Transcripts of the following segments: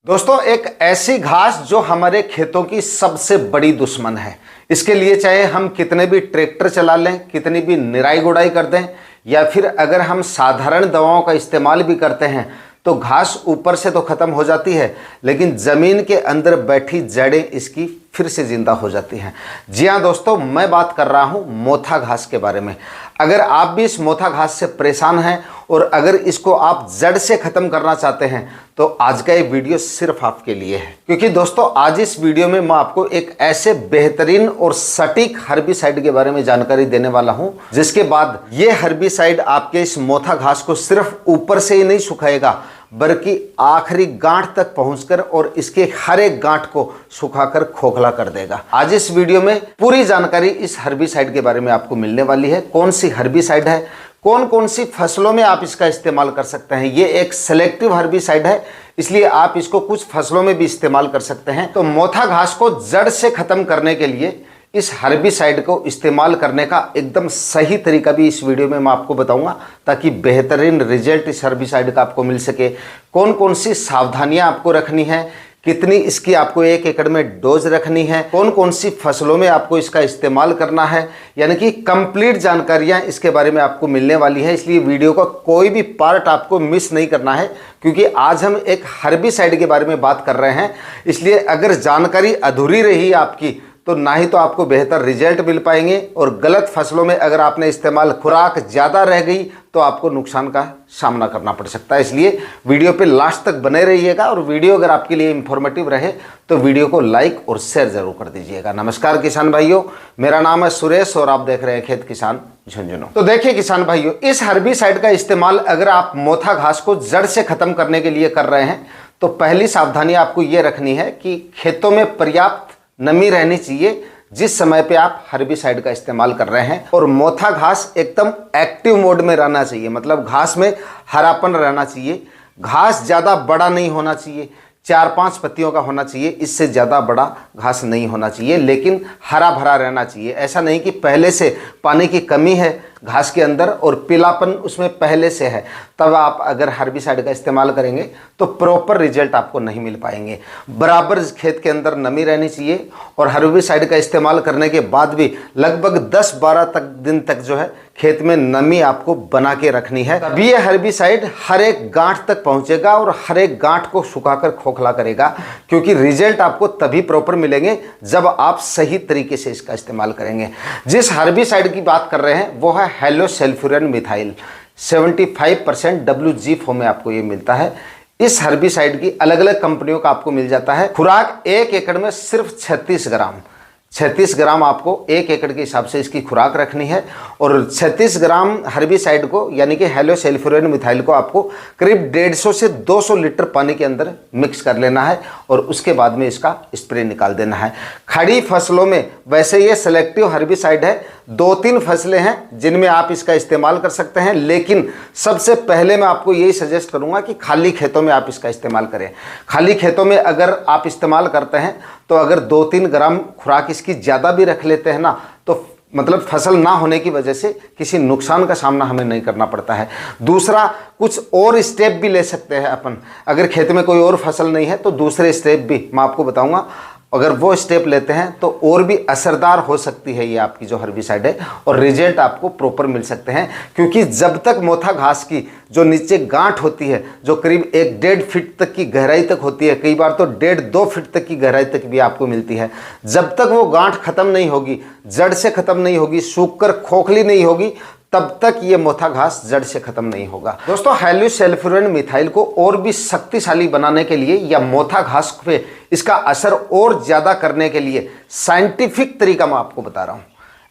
दोस्तों, एक ऐसी घास जो हमारे खेतों की सबसे बड़ी दुश्मन है। इसके लिए चाहे हम कितने भी ट्रैक्टर चला लें, कितनी भी निराई गुड़ाई कर दें, या फिर अगर हम साधारण दवाओं का इस्तेमाल भी करते हैं तो घास ऊपर से तो खत्म हो जाती है, लेकिन ज़मीन के अंदर बैठी जड़ें इसकी फिर से जिंदा हो जाती हैं। जी हाँ दोस्तों, मैं बात कर रहा हूँ मोथा घास के बारे में। अगर आप भी इस मोथा घास से परेशान हैं और अगर इसको आप जड़ से ख़त्म करना चाहते हैं तो आज का ये वीडियो सिर्फ आपके लिए है। क्योंकि दोस्तों, आज इस वीडियो में मैं आपको एक ऐसे बेहतरीन और सटीक हर्बिसाइड के बारे में जानकारी देने वाला हूं, जिसके बाद ये हर्बिसाइड आपके इस मोथा घास को सिर्फ ऊपर से ही नहीं सुखाएगा, बल्कि आखिरी गांठ तक पहुंचकर और इसके हर एक गांठ को सुखाकर खोखला कर देगा। आज इस वीडियो में पूरी जानकारी इस हर्बिसाइड के बारे में आपको मिलने वाली है। कौन सी हर्बिसाइड है, कौन कौन सी फसलों में आप इसका इस्तेमाल कर सकते हैं। ये एक सेलेक्टिव हर्बिसाइड है, इसलिए आप इसको कुछ फसलों में भी इस्तेमाल कर सकते हैं। तो मोथा घास को जड़ से खत्म करने के लिए इस हर्बिसाइड को इस्तेमाल करने का एकदम सही तरीका भी इस वीडियो में मैं आपको बताऊंगा, ताकि बेहतरीन रिजल्ट इस हर्बिसाइड का आपको मिल सके। कौन कौन सी सावधानियां आपको रखनी है, कितनी इसकी आपको 1 एकड़ में डोज रखनी है, कौन कौन सी फसलों में आपको इसका इस्तेमाल करना है, यानी कि कंप्लीट जानकारियां इसके बारे में आपको मिलने वाली है। इसलिए वीडियो का कोई भी पार्ट आपको मिस नहीं करना है, क्योंकि आज हम एक हर्बिसाइड के बारे में बात कर रहे हैं। इसलिए अगर जानकारी अधूरी रही आपकी तो ना ही तो आपको बेहतर रिजल्ट मिल पाएंगे, और गलत फसलों में अगर आपने इस्तेमाल खुराक ज़्यादा रह गई तो आपको नुकसान का सामना करना पड़ सकता है। इसलिए वीडियो पे लास्ट तक बने रहिएगा, और वीडियो अगर आपके लिए इंफॉर्मेटिव रहे तो वीडियो को लाइक और शेयर जरूर कर दीजिएगा। नमस्कार किसान भाइयों, मेरा नाम है सुरेश और आप देख रहे हैं खेत किसान झुंझुनू। तो देखिए किसान भाइयों, इस हर्बिसाइड का इस्तेमाल अगर आप मोथा घास को जड़ से खत्म करने के लिए कर रहे हैं तो पहली सावधानी आपको ये रखनी है कि खेतों में पर्याप्त नमी रहनी चाहिए जिस समय पे आप हर्बिसाइड का इस्तेमाल कर रहे हैं, और मोथा घास एकदम एक्टिव मोड में रहना चाहिए, मतलब घास में हरापन रहना चाहिए। घास ज़्यादा बड़ा नहीं होना चाहिए, 4-5 पत्तियों का होना चाहिए, इससे ज़्यादा बड़ा घास नहीं होना चाहिए, लेकिन हरा भरा रहना चाहिए। ऐसा नहीं कि पहले से पानी की कमी है घास के अंदर और पीलापन उसमें पहले से है, तब आप अगर हर्बिसाइड का इस्तेमाल करेंगे तो प्रॉपर रिजल्ट आपको नहीं मिल पाएंगे। बराबर खेत के अंदर नमी रहनी चाहिए, और हर्बिसाइड का इस्तेमाल करने के बाद भी लगभग 10-12 दिन तक जो है खेत में नमी आपको बना के रखनी है। तभी ये हर्बिसाइड हर एक गांठ तक पहुंचेगा और हर एक गांठ को सुखाकर खोखला करेगा, क्योंकि रिजल्ट आपको तभी प्रॉपर मिलेंगे जब आप सही तरीके से इसका इस्तेमाल करेंगे। जिस हर्बिसाइड की बात कर रहे हैं वो है हेलोसल्फ्यूरिन मिथाइल। 75% WG फॉर्म में आपको ये मिलता है। इस हर्बिसाइड की अलग अलग कंपनियों का आपको मिल जाता है। खुराक 1 एकड़ में सिर्फ 36 ग्राम आपको 1 एकड़ के हिसाब से इसकी खुराक रखनी है, और 36 ग्राम हर्बिसाइड को यानी कि हेलोसल्फ्यूरिन मिथाइल को आपको करीब 150 से 200 लीटर पानी के अंदर मिक्स कर लेना है, और उसके बाद में इसका स्प्रे निकाल देना है। खड़ी फसलों में वैसे ये सेलेक्टिव हर्बिसाइड है, 2-3 फसलें हैं जिनमें आप इसका इस्तेमाल कर सकते हैं, लेकिन सबसे पहले मैं आपको यही सजेस्ट करूंगा कि खाली खेतों में आप इसका इस्तेमाल करें। खाली खेतों में अगर आप इस्तेमाल करते हैं तो अगर 2-3 ग्राम खुराक इसकी ज़्यादा भी रख लेते हैं ना, तो मतलब फसल ना होने की वजह से किसी नुकसान का सामना हमें नहीं करना पड़ता है। दूसरा, कुछ और स्टेप भी ले सकते हैं अपन। अगर खेत में कोई और फसल नहीं है तो दूसरे स्टेप भी मैं आपको बताऊंगा, अगर वो स्टेप लेते हैं तो और भी असरदार हो सकती है ये आपकी जो हर्बिसाइड है, और रिजल्ट आपको प्रॉपर मिल सकते हैं। क्योंकि जब तक मोथा घास की जो नीचे गांठ होती है, जो करीब 1-1.5 फीट तक की गहराई तक होती है, कई बार तो 1.5-2 फीट तक की गहराई तक भी आपको मिलती है, जब तक वो गांठ खत्म नहीं होगी, जड़ से खत्म नहीं होगी, सूख कर खोखली नहीं होगी, तब तक ये मोथा घास जड़ से खत्म नहीं होगा। दोस्तों, हेलोसल्फ्यूरिन मिथाइल को और भी शक्तिशाली बनाने के लिए या मोथा घास पे इसका असर और ज्यादा करने के लिए साइंटिफिक तरीका मैं आपको बता रहा हूं,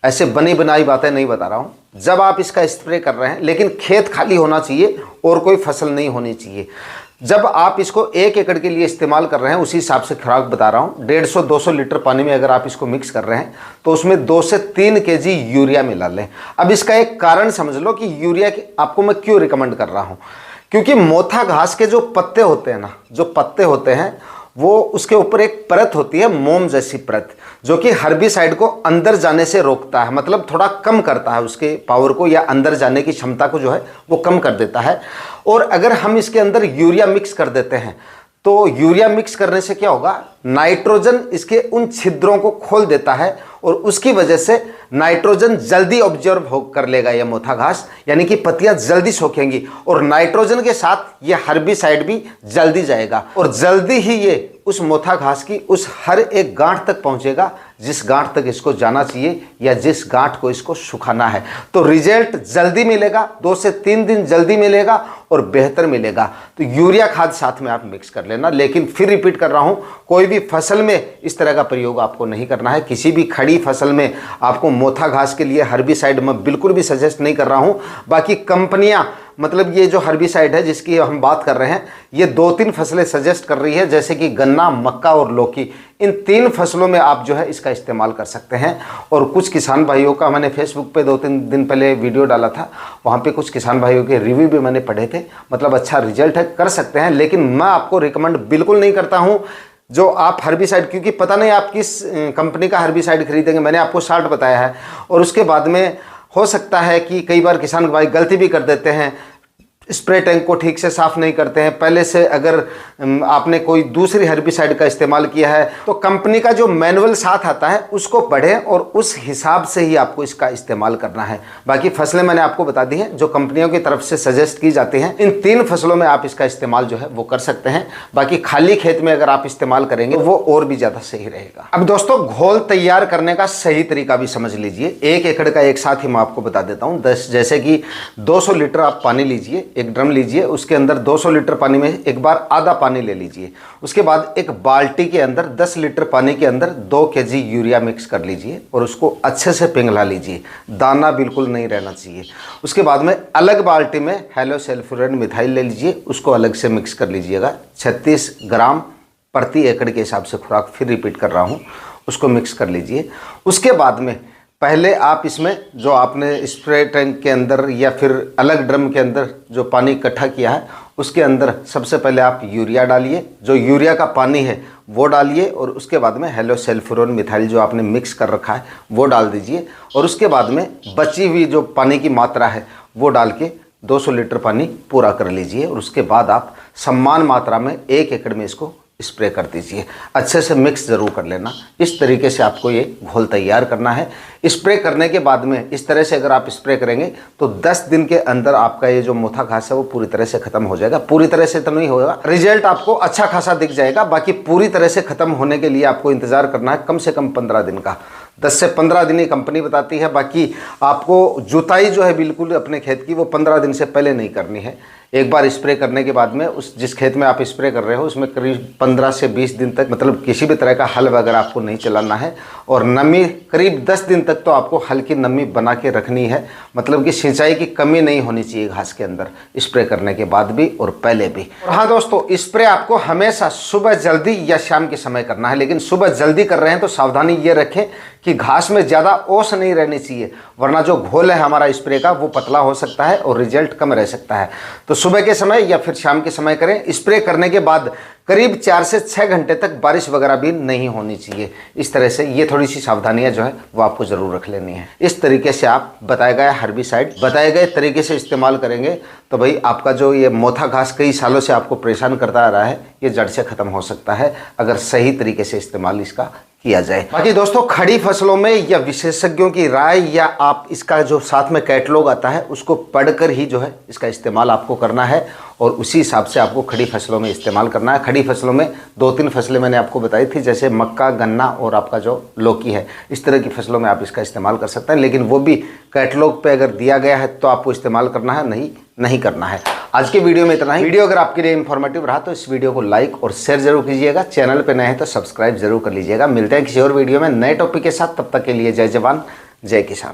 ऐसे बनी बनाई बातें नहीं बता रहा हूं। जब आप इसका स्प्रे कर रहे हैं, लेकिन खेत खाली होना चाहिए और कोई फसल नहीं होनी चाहिए। जब आप इसको 1 एकड़ के लिए इस्तेमाल कर रहे हैं, उसी हिसाब से खुराक बता रहा हूँ, 150-200 लीटर पानी में अगर आप इसको मिक्स कर रहे हैं तो उसमें 2 से 3 kg यूरिया मिला लें। अब इसका एक कारण समझ लो कि यूरिया आपको मैं क्यों रिकमेंड कर रहा हूँ, क्योंकि मोथा घास के जो पत्ते होते हैं ना, जो पत्ते होते हैं वो उसके ऊपर एक परत होती है, मोम जैसी परत, जो कि हर्बिसाइड को अंदर जाने से रोकता है, मतलब थोड़ा कम करता है उसके पावर को, या अंदर जाने की क्षमता को जो है वो कम कर देता है। और अगर हम इसके अंदर यूरिया मिक्स कर देते हैं तो यूरिया मिक्स करने से क्या होगा, नाइट्रोजन इसके उन छिद्रों को खोल देता है और उसकी वजह से नाइट्रोजन जल्दी ऑब्जर्व हो कर लेगा यह मोथा घास, यानी कि पत्तियां जल्दी सूखेंगी और नाइट्रोजन के साथ यह हर्बिसाइड भी जल्दी जाएगा और जल्दी ही ये उस मोथा घास की उस हर एक गांठ तक पहुंचेगा जिस गांठ तक इसको जाना चाहिए या जिस गांठ को इसको सुखाना है। तो रिजल्ट जल्दी मिलेगा, 2 से 3 दिन जल्दी मिलेगा और बेहतर मिलेगा। तो यूरिया खाद साथ में आप मिक्स कर लेना, लेकिन फिर रिपीट कर रहा हूं, कोई भी फसल में इस तरह का प्रयोग आपको नहीं करना है। किसी भी खड़ी फसल में आपको मोथा घास के लिए हर्बिसाइड मैं बिल्कुल भी सजेस्ट नहीं कर रहा हूं। बाकी कंपनियां, मतलब ये जो हर्बिसाइड है जिसकी हम बात कर रहे हैं, ये 2-3 फसलें सजेस्ट कर रही है, जैसे कि गन्ना, मक्का और लौकी। इन 3 फसलों में आप जो है इसका इस्तेमाल कर सकते हैं। और कुछ किसान भाइयों का मैंने फेसबुक पे 2-3 दिन पहले वीडियो डाला था, वहाँ पे कुछ किसान भाइयों के रिव्यू भी मैंने पढ़े थे, मतलब अच्छा रिजल्ट है, कर सकते हैं। लेकिन मैं आपको रिकमेंड बिल्कुल नहीं करता हूँ जो आप हर्बिसाइड, क्योंकि पता नहीं आप किस कंपनी का हर्बिसाइड खरीदेंगे। मैंने आपको 60 बताया है और उसके बाद में हो सकता है कि कई बार किसान भाई गलती भी कर देते हैं, स्प्रे टैंक को ठीक से साफ़ नहीं करते हैं। पहले से अगर आपने कोई दूसरी हर्बिसाइड का इस्तेमाल किया है तो कंपनी का जो मैनुअल साथ आता है उसको पढ़ें और उस हिसाब से ही आपको इसका इस्तेमाल करना है। बाकी फसलें मैंने आपको बता दी हैं जो कंपनियों की तरफ से सजेस्ट की जाती हैं। इन 3 फसलों में आप इसका इस्तेमाल जो है वो कर सकते हैं। बाकी खाली खेत में अगर आप इस्तेमाल करेंगे वो और भी ज़्यादा सही रहेगा। अब दोस्तों, घोल तैयार करने का सही तरीका भी समझ लीजिए। 1 एकड़ का एक साथ ही मैं आपको बता देता हूँ। जैसे कि 200 लीटर आप पानी लीजिए, एक ड्रम लीजिए, उसके अंदर 200 लीटर पानी में एक बार आधा पानी ले लीजिए। उसके बाद एक बाल्टी के अंदर 10 लीटर पानी के अंदर 2 kg यूरिया मिक्स कर लीजिए और उसको अच्छे से पिघला लीजिए, दाना बिल्कुल नहीं रहना चाहिए। उसके बाद में अलग बाल्टी में हेलोसल्फ्यूरिक मिथाइल ले लीजिए, उसको अलग से मिक्स कर लीजिएगा। 36 ग्राम प्रति एकड़ के हिसाब से खुराक, फिर रिपीट कर रहा हूँ, उसको मिक्स कर लीजिए। उसके बाद में पहले आप इसमें जो आपने स्प्रे टैंक के अंदर या फिर अलग ड्रम के अंदर जो पानी इकट्ठा किया है उसके अंदर सबसे पहले आप यूरिया डालिए, जो यूरिया का पानी है वो डालिए और उसके बाद में हेलोसल्फ्यूरिक मिथाइल जो आपने मिक्स कर रखा है वो डाल दीजिए और उसके बाद में बची हुई जो पानी की मात्रा है वो डाल के 200 लीटर पानी पूरा कर लीजिए और उसके बाद आप समान मात्रा में 1 एकड़ में इसको स्प्रे कर दीजिए। अच्छे से मिक्स ज़रूर कर लेना। इस तरीके से आपको ये घोल तैयार करना है। स्प्रे करने के बाद में इस तरह से अगर आप स्प्रे करेंगे तो 10 दिन के अंदर आपका ये जो मोथा घास है वो पूरी तरह से ख़त्म हो जाएगा। पूरी तरह से तो नहीं होगा, रिजल्ट आपको अच्छा खासा दिख जाएगा। बाकी पूरी तरह से ख़त्म होने के लिए आपको इंतज़ार करना है कम से कम 15 दिन का। 10 से 15 दिन ही कंपनी बताती है। बाकी आपको जुताई जो है बिल्कुल अपने खेत की वो 15 दिन से पहले नहीं करनी है। एक बार स्प्रे करने के बाद में उस जिस खेत में आप स्प्रे कर रहे हो उसमें करीब 15 से 20 दिन तक मतलब किसी भी तरह का हल वगैरह आपको नहीं चलाना है और नमी करीब 10 दिन तक तो आपको हल्की नमी बना के रखनी है। मतलब कि सिंचाई की कमी नहीं होनी चाहिए घास के अंदर स्प्रे करने के बाद भी और पहले भी। और हाँ दोस्तों, स्प्रे आपको हमेशा सुबह जल्दी या शाम के समय करना है। लेकिन सुबह जल्दी कर रहे हैं तो सावधानी ये रखें कि घास में ज़्यादा ओस नहीं रहनी चाहिए, वरना जो घोल है हमारा स्प्रे का वो पतला हो सकता है और रिजल्ट कम रह सकता है। तो सुबह के समय या फिर शाम के समय करें। स्प्रे करने के बाद करीब 4 से 6 घंटे तक बारिश वगैरह भी नहीं होनी चाहिए। इस तरह से ये थोड़ी सी सावधानियां जो है वो आपको ज़रूर रख लेनी है। इस तरीके से आप बताए गए हर्बिसाइड बताए गए तरीके से इस्तेमाल करेंगे तो भाई आपका जो ये मोथा घास कई सालों से आपको परेशान करता आ रहा है ये जड़ से ख़त्म हो सकता है अगर सही तरीके से इस्तेमाल इसका किया जाए। बाकी दोस्तों, खड़ी फसलों में या विशेषज्ञों की राय या आप इसका जो साथ में कैटलॉग आता है उसको पढ़कर ही जो है इसका इस्तेमाल आपको करना है और उसी हिसाब से आपको खड़ी फसलों में इस्तेमाल करना है। खड़ी फसलों में 2-3 फसलें मैंने आपको बताई थी, जैसे मक्का, गन्ना और आपका जो लौकी है। इस तरह की फसलों में आप इसका इस्तेमाल कर सकते हैं, लेकिन वो भी कैटलॉग पे अगर दिया गया है तो आपको इस्तेमाल करना है, नहीं करना है। आज के वीडियो में इतना ही। वीडियो अगर आपके लिए इन्फॉर्मेटिव रहा तो इस वीडियो को लाइक और शेयर जरूर कीजिएगा। चैनल पे नए हैं तो सब्सक्राइब जरूर कर लीजिएगा। मिलते हैं किसी और वीडियो में नए टॉपिक के साथ। तब तक के लिए जय जवान जय किसान।